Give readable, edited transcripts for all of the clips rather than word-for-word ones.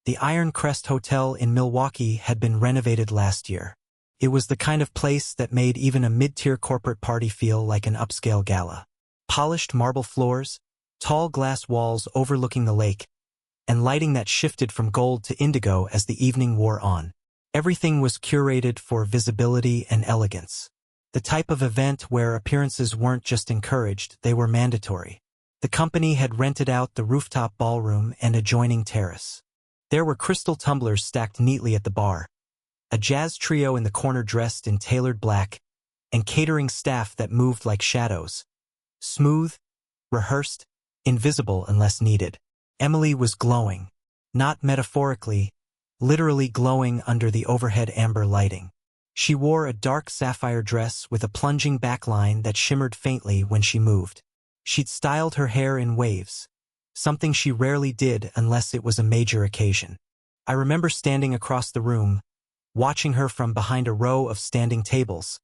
The Iron Crest Hotel in Milwaukee had been renovated last year. It was the kind of place that made even a mid-tier corporate party feel like an upscale gala. Polished marble floors, tall glass walls overlooking the lake, and lighting that shifted from gold to indigo as the evening wore on. Everything was curated for visibility and elegance. The type of event where appearances weren't just encouraged, they were mandatory. The company had rented out the rooftop ballroom and adjoining terrace. There were crystal tumblers stacked neatly at the bar, a jazz trio in the corner dressed in tailored black, and catering staff that moved like shadows. Smooth, rehearsed, invisible unless needed. Emily was glowing. Not metaphorically, literally glowing under the overhead amber lighting. She wore a dark sapphire dress with a plunging backline that shimmered faintly when she moved. She'd styled her hair in waves, something she rarely did unless it was a major occasion. I remember standing across the room, watching her from behind a row of standing tables,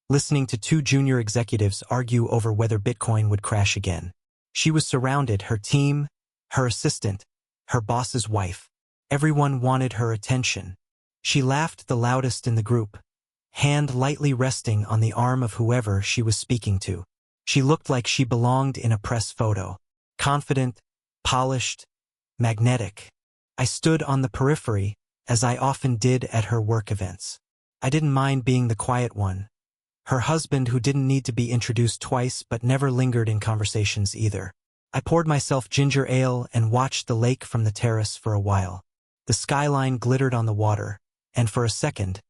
listening to two junior executives argue over whether Bitcoin would crash again. She was surrounded, her team, her assistant, her boss's wife. Everyone wanted her attention. She laughed the loudest in the group, hand lightly resting on the arm of whoever she was speaking to. She looked like she belonged in a press photo. Confident, polished, magnetic. I stood on the periphery, as I often did at her work events. I didn't mind being the quiet one. Her husband who didn't need to be introduced twice but never lingered in conversations either. I poured myself ginger ale and watched the lake from the terrace for a while. The skyline glittered on the water, and for a second,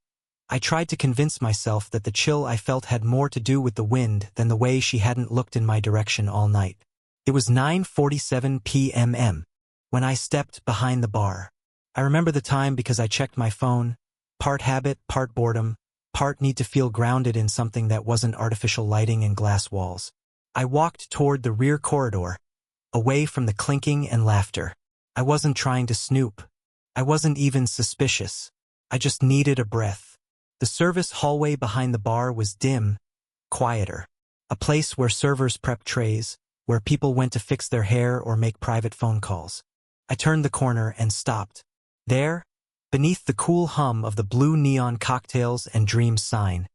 I tried to convince myself that the chill I felt had more to do with the wind than the way she hadn't looked in my direction all night. It was 9:47 p.m. when I stepped behind the bar. I remember the time because I checked my phone, part habit, part boredom, part need to feel grounded in something that wasn't artificial lighting and glass walls. I walked toward the rear corridor, away from the clinking and laughter. I wasn't trying to snoop. I wasn't even suspicious. I just needed a breath. The service hallway behind the bar was dim, quieter. A place where servers prepped trays, where people went to fix their hair or make private phone calls. I turned the corner and stopped. There, beneath the cool hum of the blue neon cocktails and dreams sign,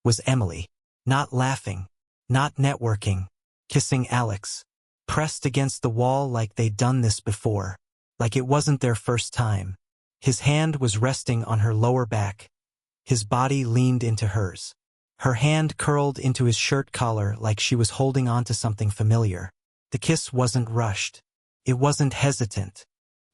was Emily. Not laughing, not networking, kissing Alex. Pressed against the wall like they'd done this before, like it wasn't their first time. His hand was resting on her lower back. His body leaned into hers. Her hand curled into his shirt collar like she was holding on to something familiar. The kiss wasn't rushed. It wasn't hesitant.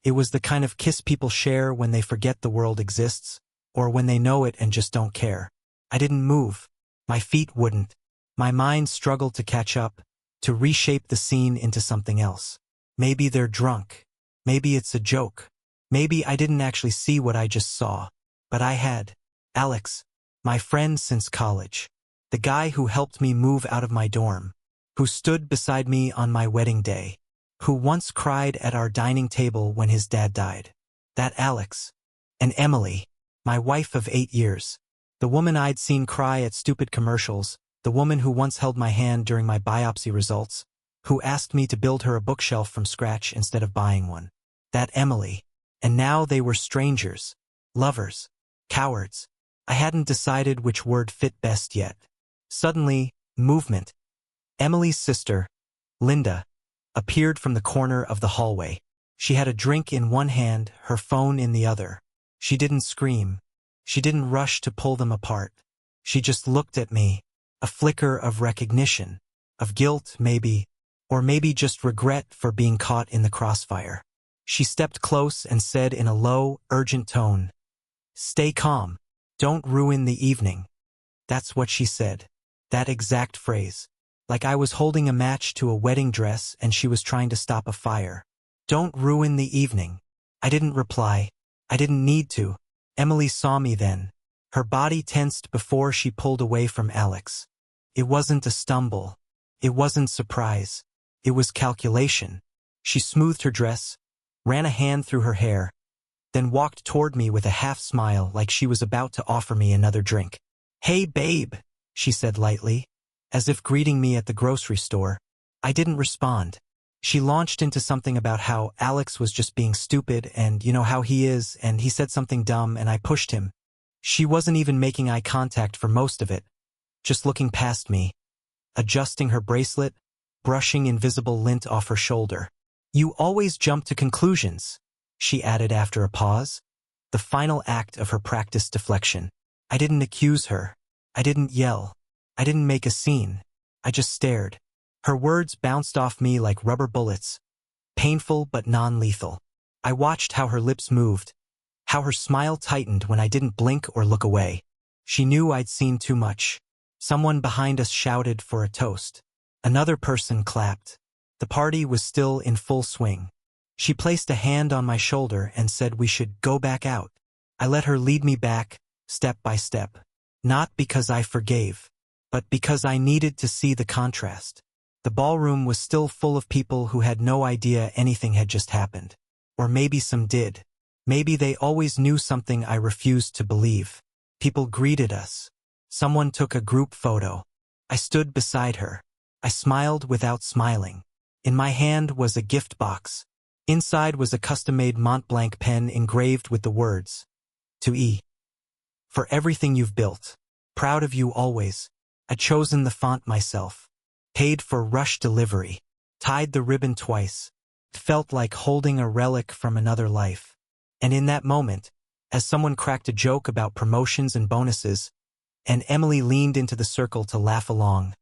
It was the kind of kiss people share when they forget the world exists, or when they know it and just don't care. I didn't move. My feet wouldn't. My mind struggled to catch up, to reshape the scene into something else. Maybe they're drunk. Maybe it's a joke. Maybe I didn't actually see what I just saw. But I had. Alex, my friend since college. The guy who helped me move out of my dorm. Who stood beside me on my wedding day. Who once cried at our dining table when his dad died. That Alex. And Emily, my wife of 8 years. The woman I'd seen cry at stupid commercials. The woman who once held my hand during my biopsy results, who asked me to build her a bookshelf from scratch instead of buying one. That Emily. And now they were strangers, lovers, cowards. I hadn't decided which word fit best yet. Suddenly, movement. Emily's sister, Linda, appeared from the corner of the hallway. She had a drink in one hand, her phone in the other. She didn't scream. She didn't rush to pull them apart. She just looked at me. A flicker of recognition, of guilt maybe, or maybe just regret for being caught in the crossfire. She stepped close and said in a low, urgent tone, "Stay calm. Don't ruin the evening." That's what she said. That exact phrase. Like I was holding a match to a wedding dress and she was trying to stop a fire. Don't ruin the evening. I didn't reply. I didn't need to. Emily saw me then. Her body tensed before she pulled away from Alex. It wasn't a stumble. It wasn't surprise. It was calculation. She smoothed her dress, ran a hand through her hair, then walked toward me with a half-smile like she was about to offer me another drink. "Hey, babe," she said lightly, as if greeting me at the grocery store. I didn't respond. She launched into something about how Alex was just being stupid and you know how he is, and he said something dumb and I pushed him. She wasn't even making eye contact for most of it, just looking past me, adjusting her bracelet, brushing invisible lint off her shoulder. You always jump to conclusions, she added after a pause, the final act of her practiced deflection. I didn't accuse her. I didn't yell. I didn't make a scene. I just stared. Her words bounced off me like rubber bullets, painful but non-lethal. I watched how her lips moved, how her smile tightened when I didn't blink or look away. She knew I'd seen too much. Someone behind us shouted for a toast. Another person clapped. The party was still in full swing. She placed a hand on my shoulder and said we should go back out. I let her lead me back, step by step. Not because I forgave, but because I needed to see the contrast. The ballroom was still full of people who had no idea anything had just happened. Or maybe some did. Maybe they always knew something I refused to believe. People greeted us. Someone took a group photo. I stood beside her. I smiled without smiling. In my hand was a gift box. Inside was a custom-made Mont Blanc pen engraved with the words, "To E. For everything you've built. Proud of you always. I'd chosen the font myself. Paid for rush delivery. Tied the ribbon twice. It felt like holding a relic from another life." And in that moment, as someone cracked a joke about promotions and bonuses, and Emily leaned into the circle to laugh along,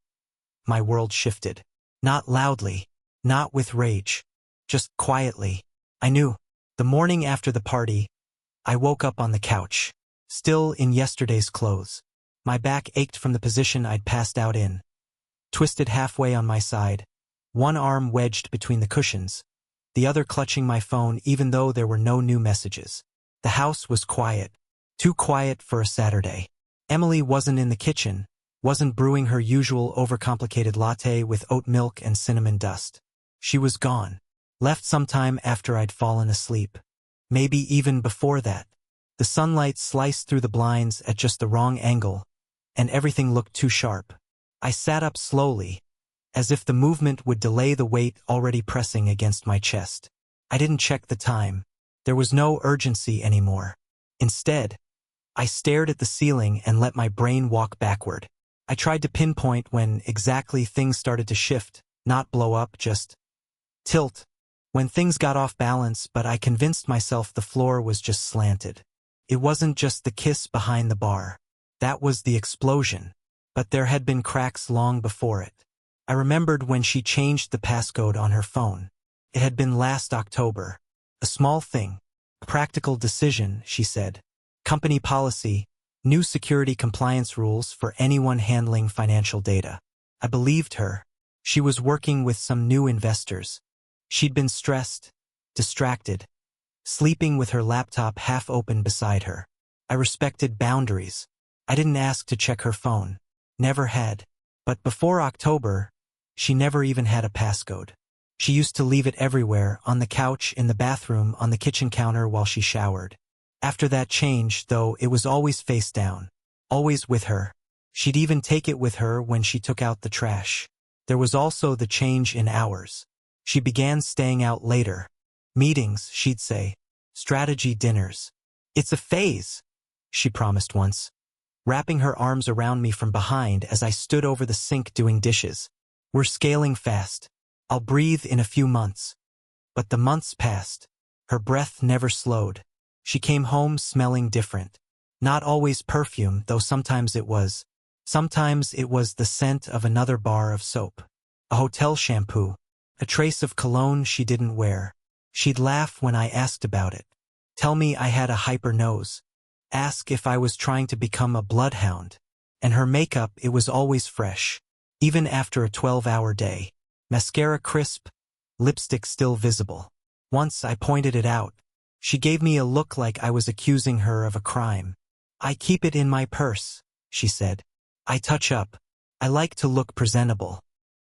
my world shifted. Not loudly, not with rage, just quietly. I knew. The morning after the party, I woke up on the couch, still in yesterday's clothes. My back ached from the position I'd passed out in. Twisted halfway on my side, one arm wedged between the cushions, the other clutching my phone even though there were no new messages. The house was quiet, too quiet for a Saturday. Emily wasn't in the kitchen, wasn't brewing her usual overcomplicated latte with oat milk and cinnamon dust. She was gone, left sometime after I'd fallen asleep. Maybe even before that. The sunlight sliced through the blinds at just the wrong angle, and everything looked too sharp. I sat up slowly, as if the movement would delay the weight already pressing against my chest. I didn't check the time. There was no urgency anymore. Instead, I stared at the ceiling and let my brain walk backward. I tried to pinpoint when exactly things started to shift, not blow up, just tilt. When things got off balance, but I convinced myself the floor was just slanted. It wasn't just the kiss behind the bar. That was the explosion. But there had been cracks long before it. I remembered when she changed the passcode on her phone. It had been last October. A small thing. A practical decision, she said. Company policy. New security compliance rules for anyone handling financial data. I believed her. She was working with some new investors. She'd been stressed, distracted, sleeping with her laptop half open beside her. I respected boundaries. I didn't ask to check her phone. Never had. But before October, she never even had a passcode. She used to leave it everywhere, on the couch, in the bathroom, on the kitchen counter while she showered. After that change, though, it was always face down. Always with her. She'd even take it with her when she took out the trash. There was also the change in hours. She began staying out later. Meetings, she'd say. Strategy dinners. "It's a phase," she promised once, wrapping her arms around me from behind as I stood over the sink doing dishes. "We're scaling fast. I'll breathe in a few months." But the months passed. Her breath never slowed. She came home smelling different. Not always perfume, though sometimes it was. Sometimes it was the scent of another bar of soap. A hotel shampoo. A trace of cologne she didn't wear. She'd laugh when I asked about it. Tell me I had a hyper nose. Ask if I was trying to become a bloodhound. And her makeup, it was always fresh. Even after a 12-hour day. Mascara crisp, lipstick still visible. Once I pointed it out. She gave me a look like I was accusing her of a crime. "I keep it in my purse," she said. "I touch up. I like to look presentable."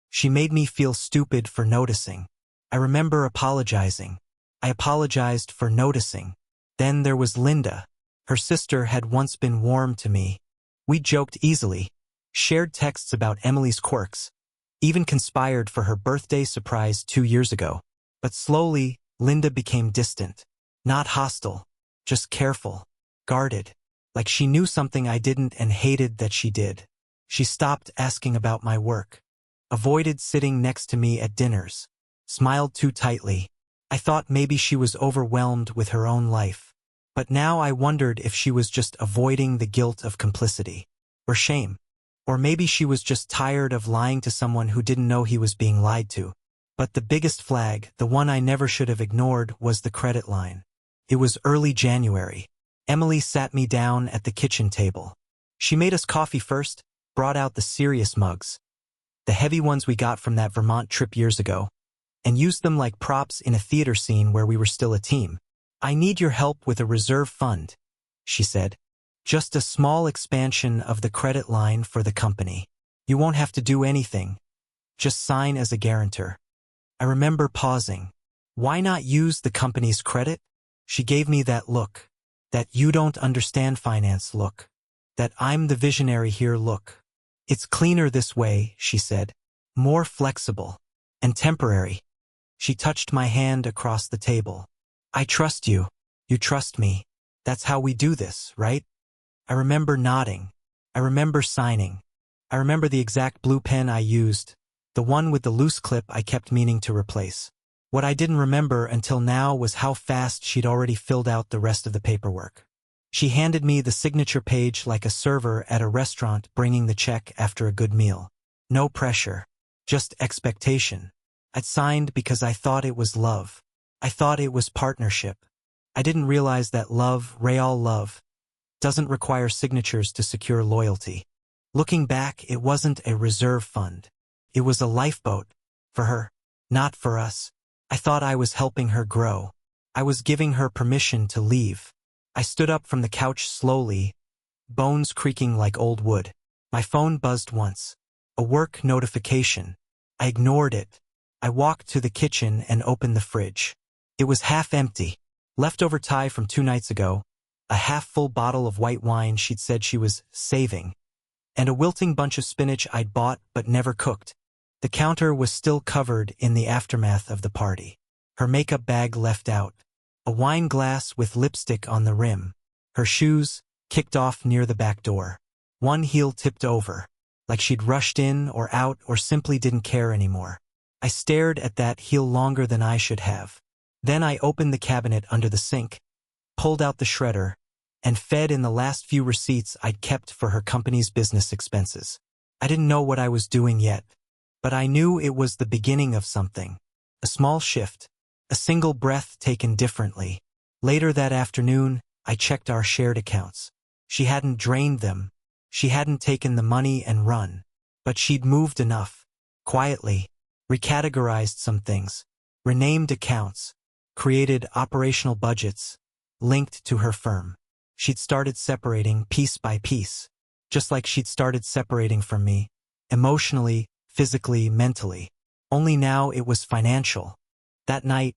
She made me feel stupid for noticing. I remember apologizing. I apologized for noticing. Then there was Linda. Her sister had once been warm to me. We joked easily, shared texts about Emily's quirks, even conspired for her birthday surprise 2 years ago. But slowly, Linda became distant. Not hostile, just careful, guarded, like she knew something I didn't and hated that she did. She stopped asking about my work, avoided sitting next to me at dinners, smiled too tightly. I thought maybe she was overwhelmed with her own life. But now I wondered if she was just avoiding the guilt of complicity, or shame. Or maybe she was just tired of lying to someone who didn't know he was being lied to. But the biggest flag, the one I never should have ignored, was the credit line. It was early January. Emily sat me down at the kitchen table. She made us coffee first, brought out the serious mugs, the heavy ones we got from that Vermont trip years ago, and used them like props in a theater scene where we were still a team. "I need your help with a reserve fund," she said. "Just a small expansion of the credit line for the company. You won't have to do anything. Just sign as a guarantor." I remember pausing. Why not use the company's credit? She gave me that look. That you don't understand finance look. That I'm the visionary here look. "It's cleaner this way," she said. "More flexible. And temporary." She touched my hand across the table. "I trust you. You trust me. That's how we do this, right?" I remember nodding. I remember signing. I remember the exact blue pen I used, the one with the loose clip I kept meaning to replace. What I didn't remember until now was how fast she'd already filled out the rest of the paperwork. She handed me the signature page like a server at a restaurant bringing the check after a good meal. No pressure. Just expectation. I'd signed because I thought it was love. I thought it was partnership. I didn't realize that love, real love, doesn't require signatures to secure loyalty. Looking back, it wasn't a reserve fund. It was a lifeboat. For her. Not for us. I thought I was helping her grow. I was giving her permission to leave. I stood up from the couch slowly, bones creaking like old wood. My phone buzzed once. A work notification. I ignored it. I walked to the kitchen and opened the fridge. It was half empty. Leftover Thai from 2 nights ago, a half-full bottle of white wine she'd said she was saving, and a wilting bunch of spinach I'd bought but never cooked. The counter was still covered in the aftermath of the party. Her makeup bag left out. A wine glass with lipstick on the rim. Her shoes, kicked off near the back door. One heel tipped over, like she'd rushed in or out or simply didn't care anymore. I stared at that heel longer than I should have. Then I opened the cabinet under the sink, pulled out the shredder, and fed in the last few receipts I'd kept for her company's business expenses. I didn't know what I was doing yet, but I knew it was the beginning of something. A small shift, a single breath taken differently. Later that afternoon, I checked our shared accounts. She hadn't drained them. She hadn't taken the money and run. But she'd moved enough. Quietly, recategorized some things, renamed accounts, created operational budgets, linked to her firm. She'd started separating piece by piece, just like she'd started separating from me, emotionally, physically, mentally. Only now it was financial. That night,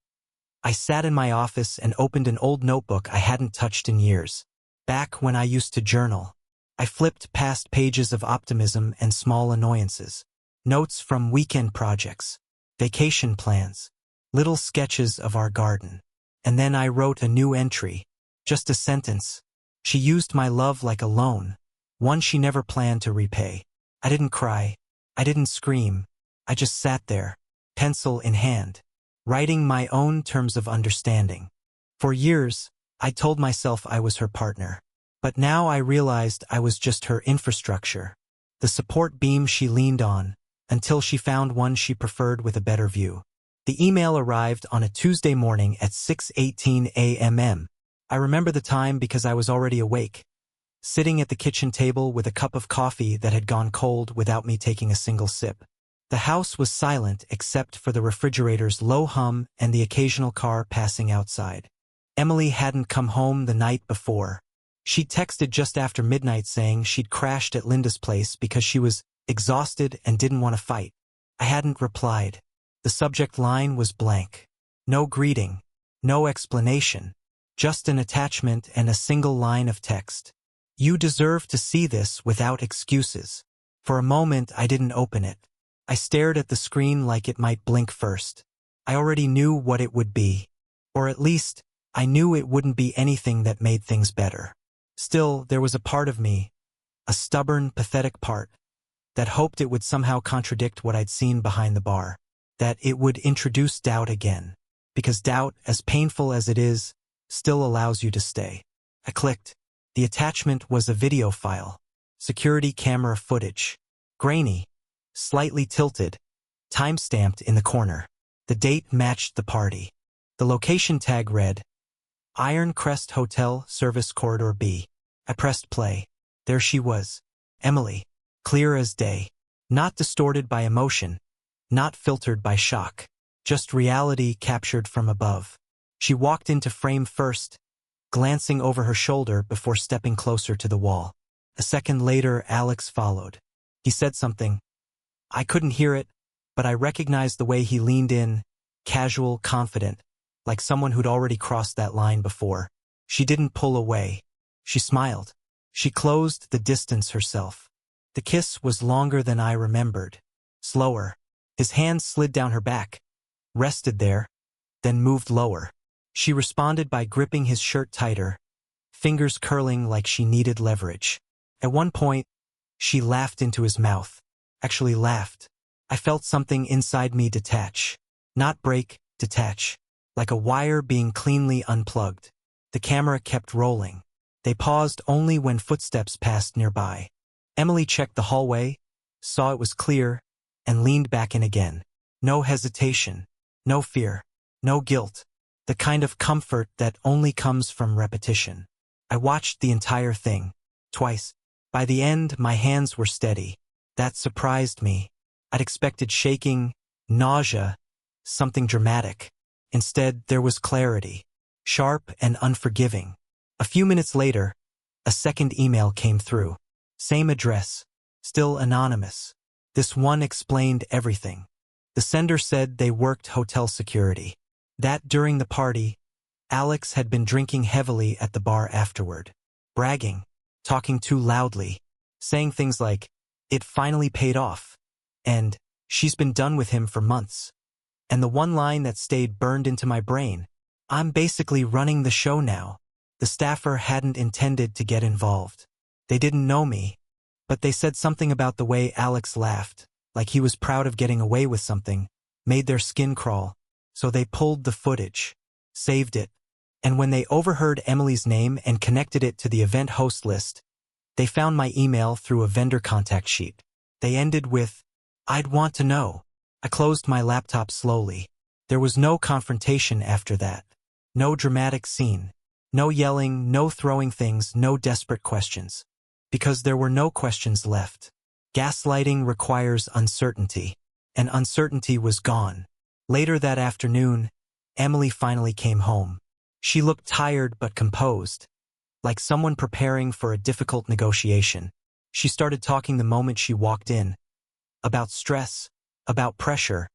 I sat in my office and opened an old notebook I hadn't touched in years. Back when I used to journal, I flipped past pages of optimism and small annoyances. Notes from weekend projects, vacation plans, little sketches of our garden. And then I wrote a new entry, just a sentence. She used my love like a loan, one she never planned to repay. I didn't cry. I didn't scream. I just sat there, pencil in hand, writing my own terms of understanding. For years, I told myself I was her partner. But now I realized I was just her infrastructure, the support beam she leaned on, until she found one she preferred with a better view. The email arrived on a Tuesday morning at 6:18 a.m. I remember the time because I was already awake, sitting at the kitchen table with a cup of coffee that had gone cold without me taking a single sip. The house was silent except for the refrigerator's low hum and the occasional car passing outside. Emily hadn't come home the night before. She texted just after midnight saying she'd crashed at Linda's place because she was exhausted and didn't want to fight. I hadn't replied. The subject line was blank. No greeting. No explanation. Just an attachment and a single line of text. "You deserve to see this without excuses." For a moment I didn't open it. I stared at the screen like it might blink first. I already knew what it would be. Or at least, I knew it wouldn't be anything that made things better. Still, there was a part of me, a stubborn, pathetic part, that hoped it would somehow contradict what I'd seen behind the bar, that it would introduce doubt again, because doubt, as painful as it is, still allows you to stay. I clicked. The attachment was a video file, security camera footage, grainy, slightly tilted, time-stamped in the corner. The date matched the party. The location tag read, Iron Crest Hotel, Service Corridor B. I pressed play. There she was, Emily, clear as day, not distorted by emotion, not filtered by shock, just reality captured from above. She walked into frame first, glancing over her shoulder before stepping closer to the wall. A second later, Alex followed. He said something. I couldn't hear it, but I recognized the way he leaned in, casual, confident, like someone who'd already crossed that line before. She didn't pull away. She smiled. She closed the distance herself. The kiss was longer than I remembered. Slower. His hand slid down her back, rested there, then moved lower. She responded by gripping his shirt tighter, fingers curling like she needed leverage. At one point, she laughed into his mouth. Actually laughed. I felt something inside me detach. Not break, detach. Like a wire being cleanly unplugged. The camera kept rolling. They paused only when footsteps passed nearby. Emily checked the hallway, saw it was clear, and leaned back in again. No hesitation, no fear, no guilt. The kind of comfort that only comes from repetition. I watched the entire thing, twice. By the end, my hands were steady. That surprised me. I'd expected shaking, nausea, something dramatic. Instead, there was clarity, sharp and unforgiving. A few minutes later, a second email came through. Same address, still anonymous. This one explained everything. The sender said they worked hotel security. That during the party, Alex had been drinking heavily at the bar afterward. Bragging, talking too loudly, saying things like, it finally paid off, and she's been done with him for months. And the one line that stayed burned into my brain, I'm basically running the show now. The staffer hadn't intended to get involved. They didn't know me, but they said something about the way Alex laughed, like he was proud of getting away with something, made their skin crawl. So they pulled the footage, saved it, and when they overheard Emily's name and connected it to the event host list, they found my email through a vendor contact sheet. They ended with, I'd want to know. I closed my laptop slowly. There was no confrontation after that. No dramatic scene. No yelling, no throwing things, no desperate questions. Because there were no questions left. Gaslighting requires uncertainty, and uncertainty was gone. Later that afternoon, Emily finally came home. She looked tired but composed, like someone preparing for a difficult negotiation. She started talking the moment she walked in, about stress, about pressure,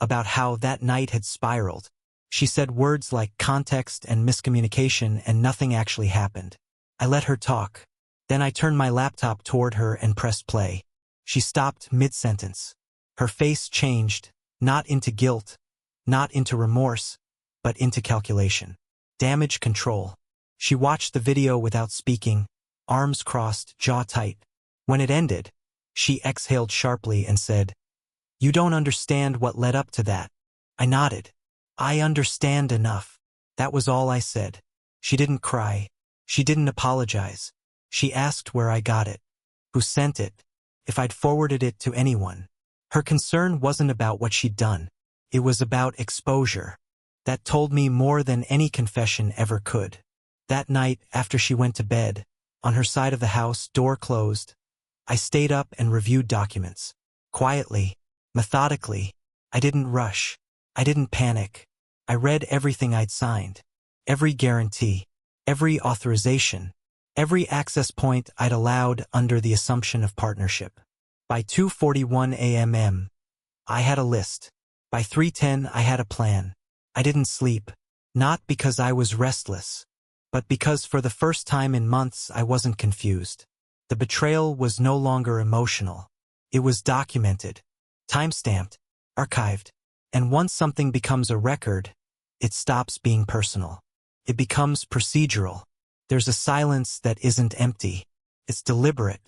about how that night had spiraled. She said words like context and miscommunication, and nothing actually happened. I let her talk. Then I turned my laptop toward her and pressed play. She stopped mid-sentence. Her face changed, not into guilt, not into remorse, but into calculation. Damage control. She watched the video without speaking, arms crossed, jaw tight. When it ended, she exhaled sharply and said, You don't understand what led up to that. I nodded. I understand enough. That was all I said. She didn't cry. She didn't apologize. She asked where I got it, who sent it, if I'd forwarded it to anyone. Her concern wasn't about what she'd done. It was about exposure. That told me more than any confession ever could. That night, after she went to bed, on her side of the house, door closed, I stayed up and reviewed documents. Quietly, methodically. I didn't rush. I didn't panic. I read everything I'd signed. Every guarantee. Every authorization. Every access point I'd allowed under the assumption of partnership. By 2:41 a.m., I had a list. By 3:10, I had a plan. I didn't sleep. Not because I was restless, but because for the first time in months I wasn't confused. The betrayal was no longer emotional. It was documented. Timestamped, archived. And once something becomes a record, it stops being personal. It becomes procedural. There's a silence that isn't empty. It's deliberate,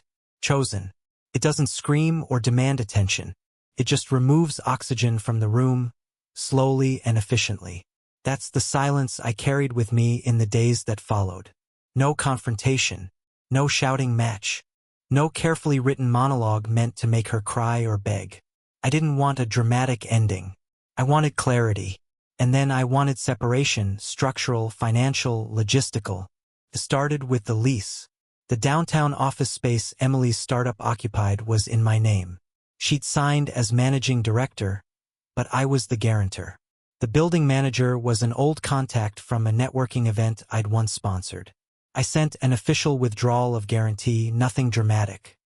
chosen. It doesn't scream or demand attention. It just removes oxygen from the room, slowly and efficiently. That's the silence I carried with me in the days that followed. No confrontation, no shouting match, no carefully written monologue meant to make her cry or beg. I didn't want a dramatic ending. I wanted clarity. And then I wanted separation, structural, financial, logistical. It started with the lease. The downtown office space Emily's startup occupied was in my name. She'd signed as managing director, but I was the guarantor. The building manager was an old contact from a networking event I'd once sponsored. I sent an official withdrawal of guarantee, nothing dramatic.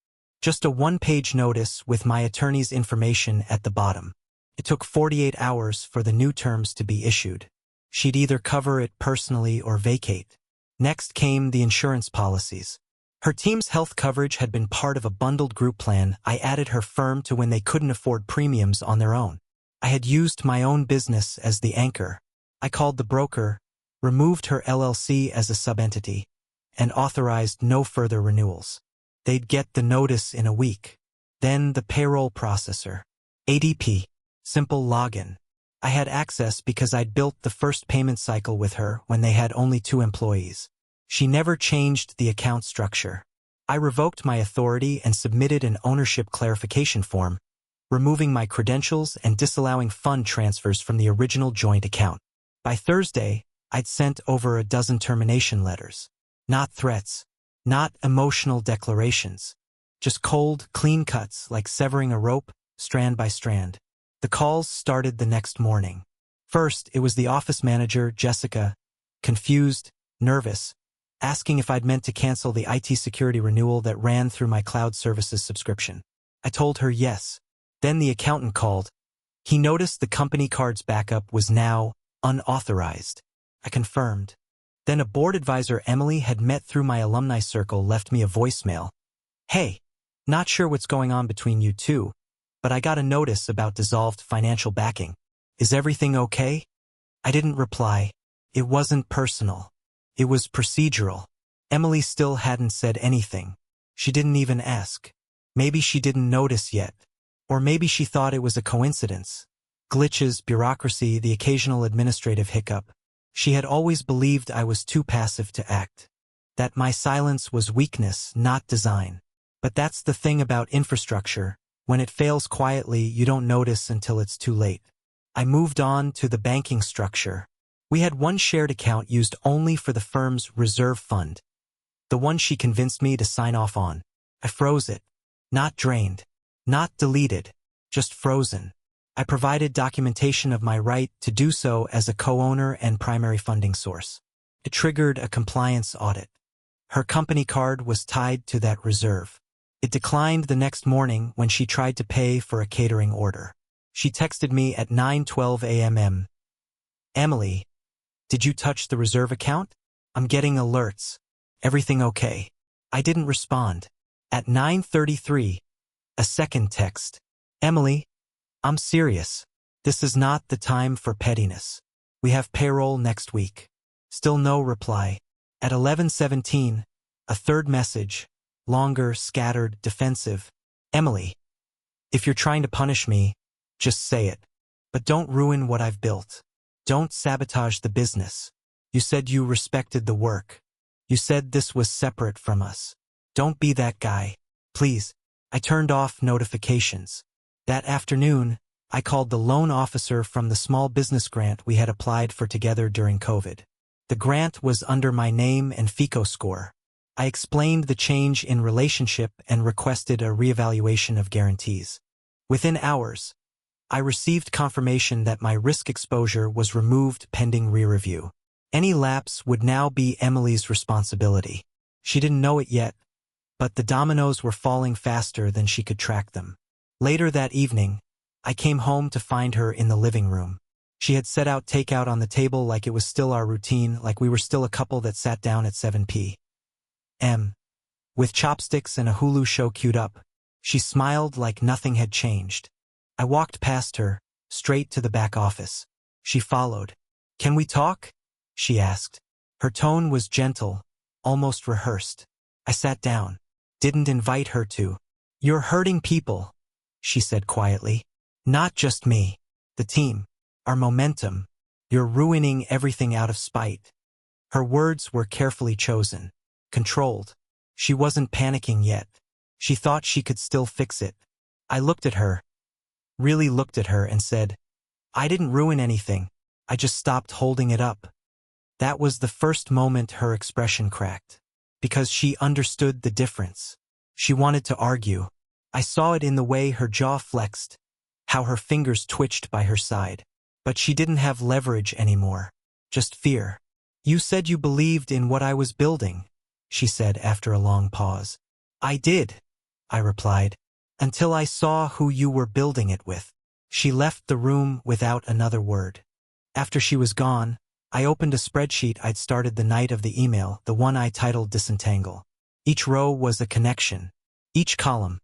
Just a one-page notice with my attorney's information at the bottom. It took 48 hours for the new terms to be issued. She'd either cover it personally or vacate. Next came the insurance policies. Her team's health coverage had been part of a bundled group plan I added her firm to when they couldn't afford premiums on their own. I had used my own business as the anchor. I called the broker, removed her LLC as a subentity, and authorized no further renewals. They'd get the notice in a week. Then the payroll processor. ADP. Simple login. I had access because I'd built the first payment cycle with her when they had only 2 employees. She never changed the account structure. I revoked my authority and submitted an ownership clarification form, removing my credentials and disallowing fund transfers from the original joint account. By Thursday, I'd sent over a dozen termination letters. Not threats, not emotional declarations, just cold, clean cuts like severing a rope, strand by strand. The calls started the next morning. First, it was the office manager, Jessica, confused, nervous, asking if I'd meant to cancel the IT security renewal that ran through my cloud services subscription. I told her yes. Then the accountant called. He noticed the company card's backup was now unauthorized. I confirmed. Then a board advisor Emily had met through my alumni circle left me a voicemail. Hey, not sure what's going on between you two, but I got a notice about dissolved financial backing. Is everything okay? I didn't reply. It wasn't personal. It was procedural. Emily still hadn't said anything. She didn't even ask. Maybe she didn't notice yet. Or maybe she thought it was a coincidence. Glitches, bureaucracy, the occasional administrative hiccup. She had always believed I was too passive to act. That my silence was weakness, not design. But that's the thing about infrastructure. When it fails quietly, you don't notice until it's too late. I moved on to the banking structure. We had one shared account used only for the firm's reserve fund. The one she convinced me to sign off on. I froze it. Not drained. Not deleted. Just frozen. I provided documentation of my right to do so as a co-owner and primary funding source. It triggered a compliance audit. Her company card was tied to that reserve. It declined the next morning when she tried to pay for a catering order. She texted me at 9:12 a.m. Emily, did you touch the reserve account? I'm getting alerts. Everything okay? I didn't respond. At 9:33, a second text. Emily, I'm serious. This is not the time for pettiness. We have payroll next week. Still no reply. At 11:17, a third message, longer, scattered, defensive. Emily, if you're trying to punish me, just say it. But don't ruin what I've built. Don't sabotage the business. You said you respected the work. You said this was separate from us. Don't be that guy. Please. I turned off notifications. That afternoon, I called the loan officer from the small business grant we had applied for together during COVID. The grant was under my name and FICO score. I explained the change in relationship and requested a reevaluation of guarantees. Within hours, I received confirmation that my risk exposure was removed pending re-review. Any lapse would now be Emily's responsibility. She didn't know it yet, but the dominoes were falling faster than she could track them. Later that evening, I came home to find her in the living room. She had set out takeout on the table like it was still our routine, like we were still a couple that sat down at 7 p.m. With chopsticks and a Hulu show queued up, she smiled like nothing had changed. I walked past her, straight to the back office. She followed. "Can we talk?" she asked. Her tone was gentle, almost rehearsed. I sat down. Didn't invite her to. "You're hurting people," she said quietly. "Not just me. The team. Our momentum. You're ruining everything out of spite." Her words were carefully chosen. Controlled. She wasn't panicking yet. She thought she could still fix it. I looked at her. Really looked at her and said, "I didn't ruin anything. I just stopped holding it up." That was the first moment her expression cracked. Because she understood the difference. She wanted to argue. I saw it in the way her jaw flexed, how her fingers twitched by her side. But she didn't have leverage anymore. Just fear. "You said you believed in what I was building," she said after a long pause. "I did," I replied, "until I saw who you were building it with." She left the room without another word. After she was gone, I opened a spreadsheet I'd started the night of the email, the one I titled Disentangle. Each row was a connection. Each column.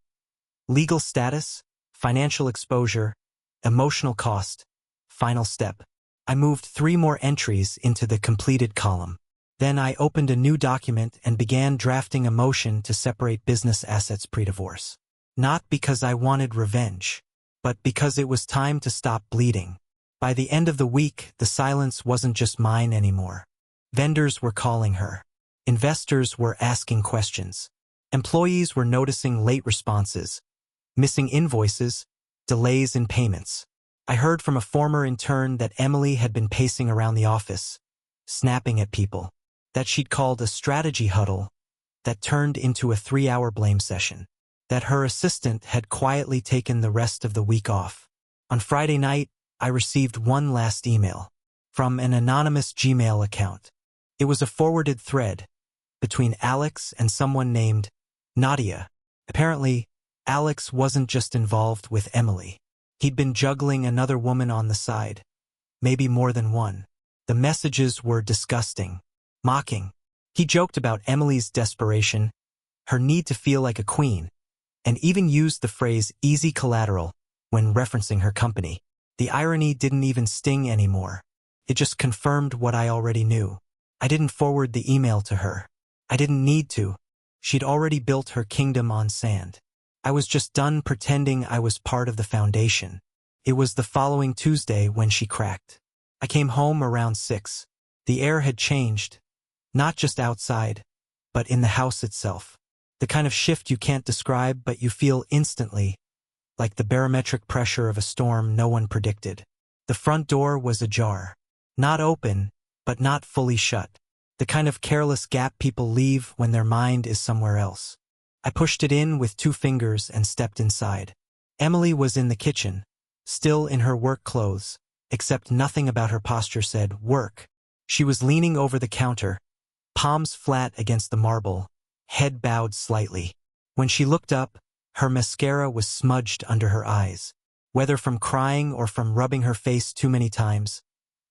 Legal status, financial exposure, emotional cost, final step. I moved 3 more entries into the completed column. Then I opened a new document and began drafting a motion to separate business assets pre-divorce. Not because I wanted revenge, but because it was time to stop bleeding. By the end of the week, the silence wasn't just mine anymore. Vendors were calling her. Investors were asking questions. Employees were noticing late responses, missing invoices, delays in payments. I heard from a former intern that Emily had been pacing around the office, snapping at people, that she'd called a strategy huddle that turned into a 3-hour blame session, that her assistant had quietly taken the rest of the week off. On Friday night, I received one last email from an anonymous Gmail account. It was a forwarded thread between Alex and someone named Nadia. Apparently, Alex wasn't just involved with Emily. He'd been juggling another woman on the side, maybe more than one. The messages were disgusting, mocking. He joked about Emily's desperation, her need to feel like a queen, and even used the phrase easy collateral when referencing her company. The irony didn't even sting anymore. It just confirmed what I already knew. I didn't forward the email to her. I didn't need to. She'd already built her kingdom on sand. I was just done pretending I was part of the foundation. It was the following Tuesday when she cracked. I came home around 6. The air had changed, not just outside, but in the house itself. The kind of shift you can't describe but you feel instantly, like the barometric pressure of a storm no one predicted. The front door was ajar. Not open, but not fully shut. The kind of careless gap people leave when their mind is somewhere else. I pushed it in with 2 fingers and stepped inside. Emily was in the kitchen, still in her work clothes, except nothing about her posture said work. She was leaning over the counter, palms flat against the marble, head bowed slightly. When she looked up, her mascara was smudged under her eyes. Whether from crying or from rubbing her face too many times,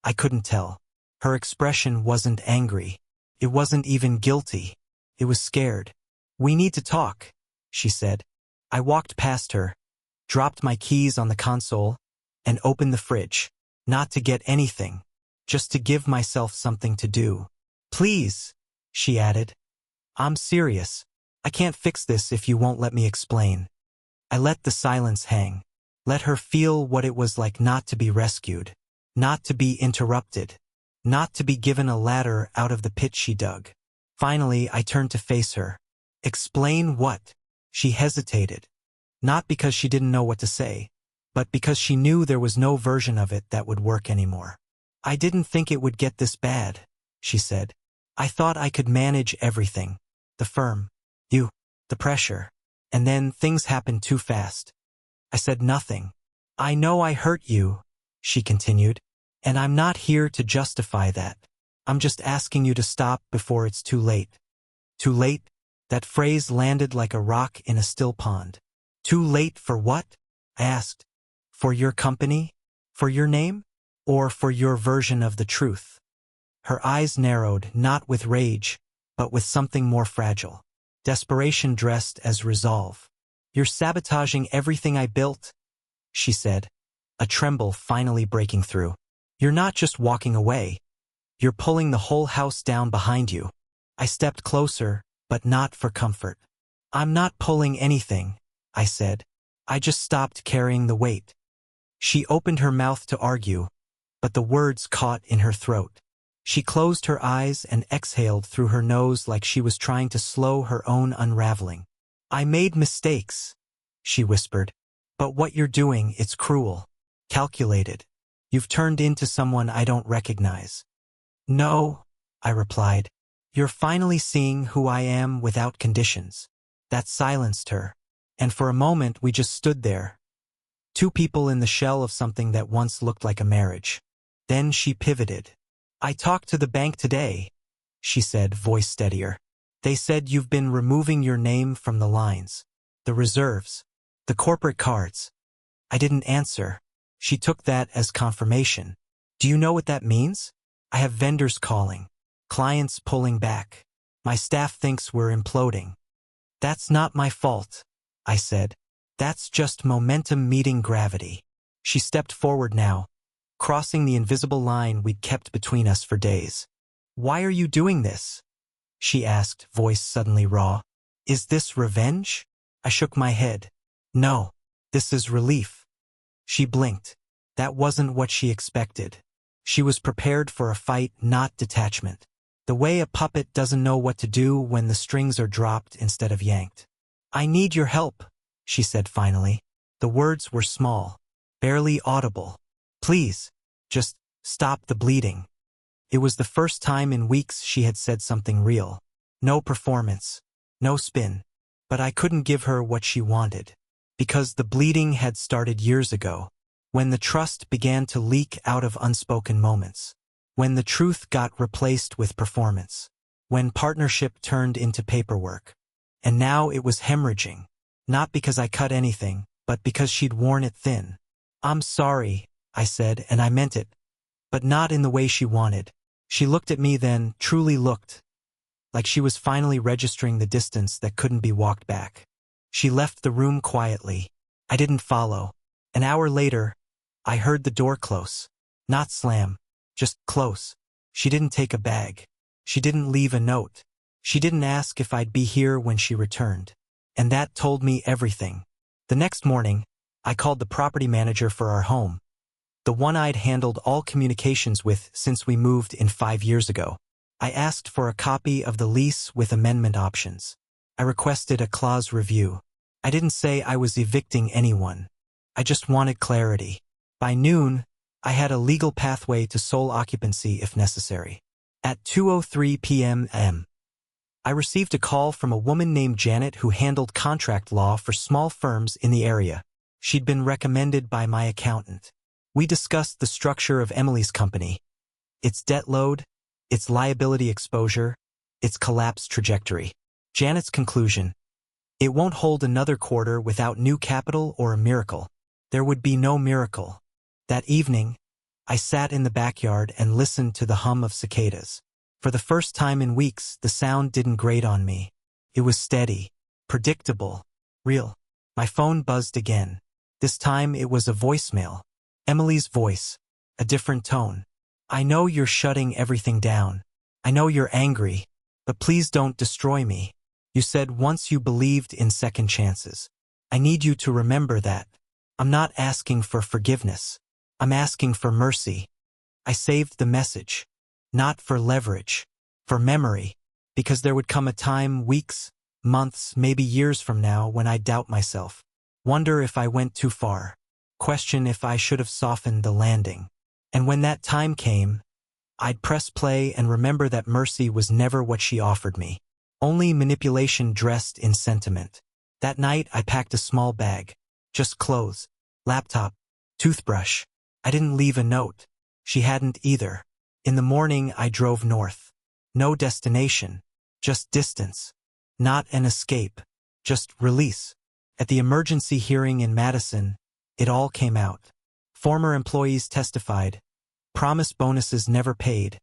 I couldn't tell. Her expression wasn't angry. It wasn't even guilty. It was scared. "We need to talk," she said. I walked past her, dropped my keys on the console, and opened the fridge. Not to get anything, just to give myself something to do. "Please," she added. "I'm serious. I can't fix this if you won't let me explain." I let the silence hang. Let her feel what it was like not to be rescued, not to be interrupted, not to be given a ladder out of the pit she dug. Finally, I turned to face her. "Explain what?" She hesitated, not because she didn't know what to say, but because she knew there was no version of it that would work anymore. "I didn't think it would get this bad," she said. "I thought I could manage everything. The firm, you, the pressure. And then things happened too fast." I said nothing. "I know I hurt you," she continued, "and I'm not here to justify that. I'm just asking you to stop before it's too late." Too late? That phrase landed like a rock in a still pond. "Too late for what?" I asked. "For your company? For your name? Or for your version of the truth?" Her eyes narrowed, not with rage, but with something more fragile. Desperation dressed as resolve. "You're sabotaging everything I built." she said, a tremble finally breaking through. You're not just walking away. You're pulling the whole house down behind you. I stepped closer, but not for comfort. I'm not pulling anything, I said. I just stopped carrying the weight. She opened her mouth to argue, but the words caught in her throat. She closed her eyes and exhaled through her nose like she was trying to slow her own unraveling. I made mistakes, she whispered. But what you're doing, it's cruel. Calculated. You've turned into someone I don't recognize. No, I replied. You're finally seeing who I am without conditions. That silenced her. And for a moment we just stood there. Two people in the shell of something that once looked like a marriage. Then she pivoted. I talked to the bank today, she said, voice steadier. They said you've been removing your name from the lines, the reserves, the corporate cards. I didn't answer. She took that as confirmation. Do you know what that means? I have vendors calling, clients pulling back. My staff thinks we're imploding. That's not my fault, I said. That's just momentum meeting gravity. She stepped forward now, crossing the invisible line we'd kept between us for days. Why are you doing this? She asked, voice suddenly raw. Is this revenge? I shook my head. No, this is relief. She blinked. That wasn't what she expected. She was prepared for a fight, not detachment. The way a puppet doesn't know what to do when the strings are dropped instead of yanked. I need your help, she said finally. The words were small, barely audible. Please, just stop the bleeding. It was the first time in weeks she had said something real. No performance, no spin. But I couldn't give her what she wanted. Because the bleeding had started years ago, when the trust began to leak out of unspoken moments, when the truth got replaced with performance, when partnership turned into paperwork. And now it was hemorrhaging, not because I cut anything, but because she'd worn it thin. I'm sorry, I said, and I meant it, but not in the way she wanted. She looked at me then, truly looked, like she was finally registering the distance that couldn't be walked back. She left the room quietly. I didn't follow. An hour later, I heard the door close. Not slam, just close. She didn't take a bag. She didn't leave a note. She didn't ask if I'd be here when she returned. And that told me everything. The next morning, I called the property manager for our home, the one I'd handled all communications with since we moved in 5 years ago. I asked for a copy of the lease with amendment options. I requested a clause review. I didn't say I was evicting anyone. I just wanted clarity. By noon, I had a legal pathway to sole occupancy if necessary. At 2:03 p.m., I received a call from a woman named Janet who handled contract law for small firms in the area. She'd been recommended by my accountant. We discussed the structure of Emily's company, its debt load, its liability exposure, its collapse trajectory. Janet's conclusion: it won't hold another quarter without new capital or a miracle. There would be no miracle. That evening, I sat in the backyard and listened to the hum of cicadas. For the first time in weeks, the sound didn't grate on me. It was steady, predictable, real. My phone buzzed again. This time it was a voicemail. Emily's voice, a different tone. I know you're shutting everything down. I know you're angry, but please don't destroy me. You said once you believed in second chances. I need you to remember that. I'm not asking for forgiveness. I'm asking for mercy. I saved the message. Not for leverage. For memory. Because there would come a time, weeks, months, maybe years from now, when I'd doubt myself. Wonder if I went too far. Question if I should have softened the landing. And when that time came, I'd press play and remember that mercy was never what she offered me. Only manipulation dressed in sentiment. That night I packed a small bag. Just clothes, laptop, toothbrush. I didn't leave a note. She hadn't either. In the morning I drove north. No destination. Just distance. Not an escape. Just release. At the emergency hearing in Madison, it all came out. Former employees testified. Promised bonuses never paid.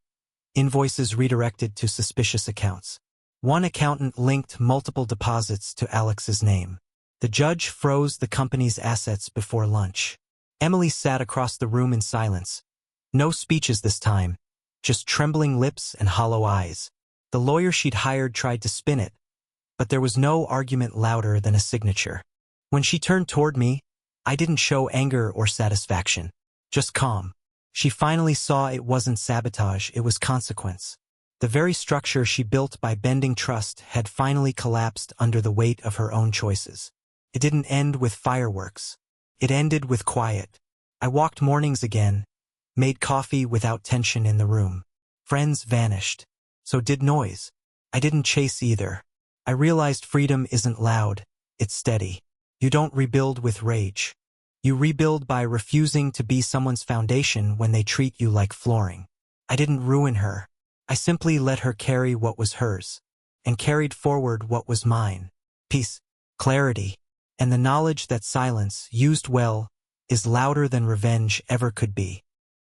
Invoices redirected to suspicious accounts. One accountant linked multiple deposits to Alex's name. The judge froze the company's assets before lunch. Emily sat across the room in silence. No speeches this time, just trembling lips and hollow eyes. The lawyer she'd hired tried to spin it, but there was no argument louder than a signature. When she turned toward me, I didn't show anger or satisfaction, just calm. She finally saw it wasn't sabotage, it was consequence. The very structure she built by bending trust had finally collapsed under the weight of her own choices. It didn't end with fireworks. It ended with quiet. I walked mornings again, made coffee without tension in the room. Friends vanished. So did noise. I didn't chase either. I realized freedom isn't loud, it's steady. You don't rebuild with rage. You rebuild by refusing to be someone's foundation when they treat you like flooring. I didn't ruin her. I simply let her carry what was hers, and carried forward what was mine. Peace, clarity, and the knowledge that silence, used well, is louder than revenge ever could be.